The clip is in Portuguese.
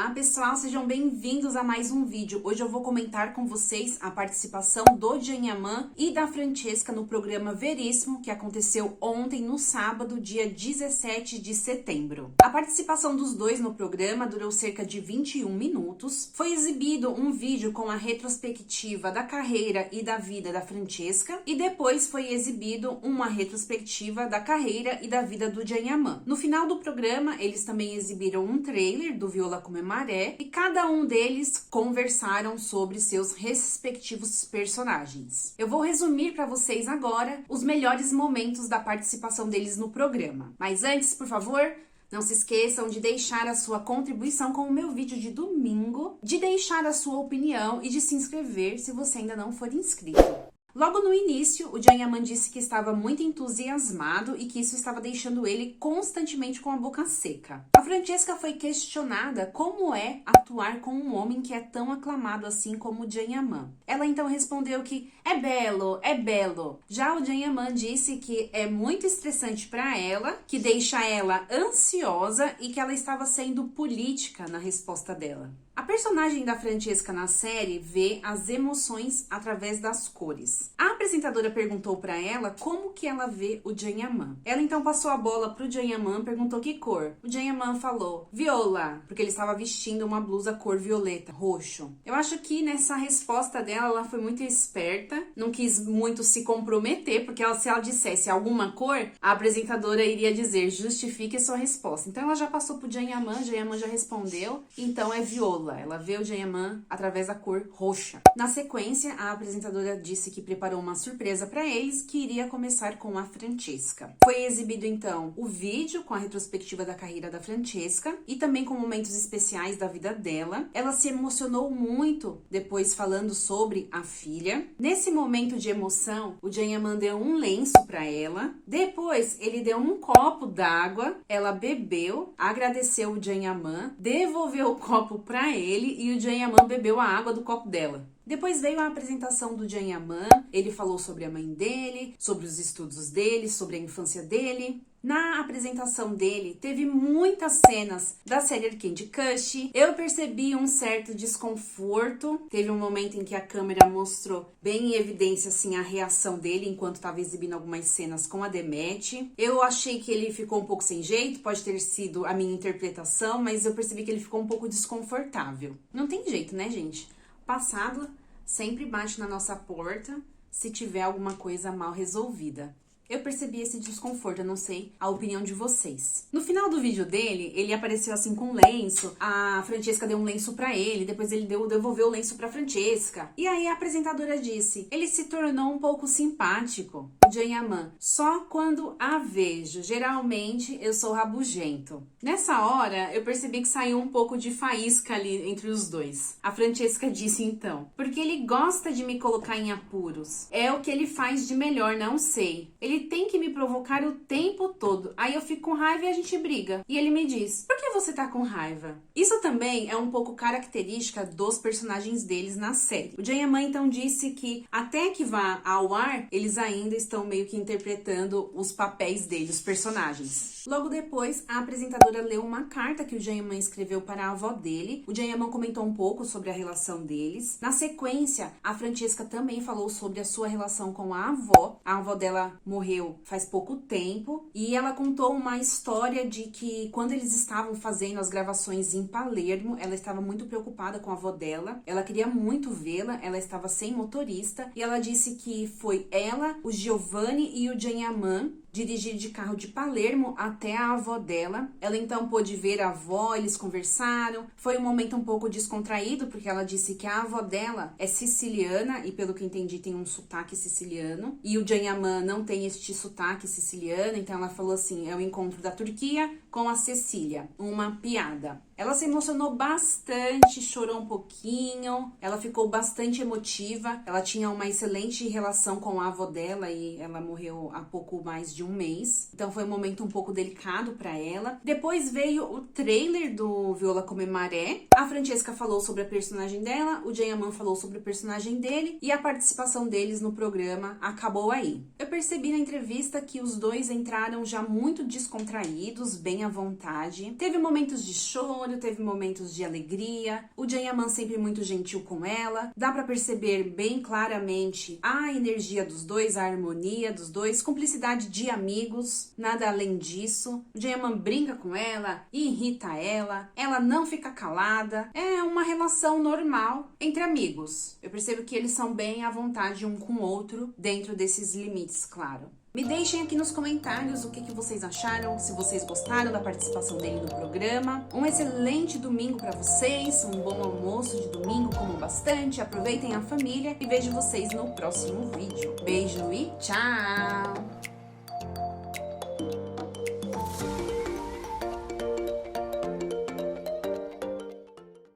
Olá pessoal, sejam bem-vindos a mais um vídeo. Hoje eu vou comentar com vocês a participação do Djanyaman e da Francesca no programa Veríssimo, que aconteceu ontem no sábado, dia 17 de setembro. A participação dos dois no programa durou cerca de 21 minutos. Foi exibido um vídeo com a retrospectiva da carreira e da vida da Francesca e depois foi exibido uma retrospectiva da carreira e da vida do Djanyaman. No final do programa, eles também exibiram um trailer do Viola Come Maré e cada um deles conversaram sobre seus respectivos personagens. Eu vou resumir para vocês agora os melhores momentos da participação deles no programa. Mas antes, por favor, não se esqueçam de deixar a sua contribuição com o meu vídeo de domingo, de deixar a sua opinião e de se inscrever se você ainda não for inscrito. Logo no início, o Djanyaman disse que estava muito entusiasmado e que isso estava deixando ele constantemente com a boca seca. A Francesca foi questionada como é atuar com um homem que é tão aclamado assim como o Djanyaman. Ela então respondeu que é belo, é belo. Já o Djanyaman disse que é muito estressante para ela, que deixa ela ansiosa e que ela estava sendo política na resposta dela. A personagem da Francesca na série vê as emoções através das cores. A apresentadora perguntou para ela como que ela vê o Djanyaman. Ela então passou a bola pro Djanyaman, perguntou que cor. O Djanyaman falou viola, porque ele estava vestindo uma blusa cor violeta, roxo. Eu acho que nessa resposta dela, ela foi muito esperta, não quis muito se comprometer, porque se ela dissesse alguma cor, a apresentadora iria dizer justifique a sua resposta. Então ela já passou pro Djanyaman, o Djanyaman já respondeu, então é viola. Ela vê o Djanyaman através da cor roxa. Na sequência, a apresentadora disse que preparou uma surpresa para eles, que iria começar com a Francesca. Foi exibido então o vídeo com a retrospectiva da carreira da Francesca e também com momentos especiais da vida dela. Ela se emocionou muito depois falando sobre a filha. Nesse momento de emoção, o Djanyaman deu um lenço para ela. Depois, ele deu um copo d'água. Ela bebeu, agradeceu o Djanyaman, devolveu o copo para ele e o Djanyaman bebeu a água do copo dela. Depois veio a apresentação do Djanyaman, ele falou sobre a mãe dele, sobre os estudos dele, sobre a infância dele. Na apresentação dele, teve muitas cenas da série Candy Crush. Eu percebi um certo desconforto. Teve um momento em que a câmera mostrou bem em evidência assim, a reação dele enquanto estava exibindo algumas cenas com a Demet. Eu achei que ele ficou um pouco sem jeito, pode ter sido a minha interpretação, mas eu percebi que ele ficou um pouco desconfortável. Não tem jeito, né, gente? Passado sempre bate na nossa porta se tiver alguma coisa mal resolvida. Eu percebi esse desconforto, eu não sei a opinião de vocês. No final do vídeo dele, ele apareceu assim com um lenço, a Francesca deu um lenço pra ele, depois ele devolveu o lenço pra Francesca. E aí a apresentadora disse, ele se tornou um pouco simpático, o Djanyaman, só quando a vejo, geralmente eu sou rabugento. Nessa hora, eu percebi que saiu um pouco de faísca ali entre os dois. A Francesca disse então, porque ele gosta de me colocar em apuros, é o que ele faz de melhor, não sei. Ele tem que me provocar o tempo todo. Aí eu fico com raiva e a gente briga. E ele me diz, por que você tá com raiva? Isso também é um pouco característica dos personagens deles na série. O Djanyaman então disse que até que vá ao ar, eles ainda estão meio que interpretando os papéis deles, os personagens. Logo depois, a apresentadora leu uma carta que o Djanyaman escreveu para a avó dele. O Djanyaman comentou um pouco sobre a relação deles. Na sequência, a Francesca também falou sobre a sua relação com a avó. A avó dela morreu faz pouco tempo e ela contou uma história de que quando eles estavam fazendo as gravações em Palermo, ela estava muito preocupada com a avó dela, ela queria muito vê-la, ela estava sem motorista e ela disse que foi ela, o Giovanni e o Djanyaman dirigir de carro de Palermo até a avó dela. Ela então pôde ver a avó, eles conversaram. Foi um momento um pouco descontraído, porque ela disse que a avó dela é siciliana e pelo que entendi tem um sotaque siciliano. E o Djanyaman não tem este sotaque siciliano, então ela falou assim, é o encontro da Turquia com a Sicília, uma piada. Ela se emocionou bastante, chorou um pouquinho, ela ficou bastante emotiva, ela tinha uma excelente relação com a avó dela e ela morreu há pouco mais de um mês, então foi um momento um pouco delicado para ela. Depois veio o trailer do Viola Come Maré, a Francesca falou sobre a personagem dela, o Djanyaman falou sobre o personagem dele e a participação deles no programa acabou aí. Eu percebi na entrevista que os dois entraram já muito descontraídos, bem bem à vontade. Teve momentos de choro, teve momentos de alegria. O Jaiaman sempre muito gentil com ela. Dá pra perceber bem claramente a energia dos dois, a harmonia dos dois, cumplicidade de amigos, nada além disso. O Jaiaman brinca com ela, irrita ela não fica calada. É uma relação normal entre amigos. Eu percebo que eles são bem à vontade um com o outro, dentro desses limites, claro. Me deixem aqui nos comentários o que vocês acharam, se vocês gostaram da participação dele no programa. Um excelente domingo para vocês, um bom almoço de domingo, comam bastante, aproveitem a família e vejo vocês no próximo vídeo. Beijo e tchau!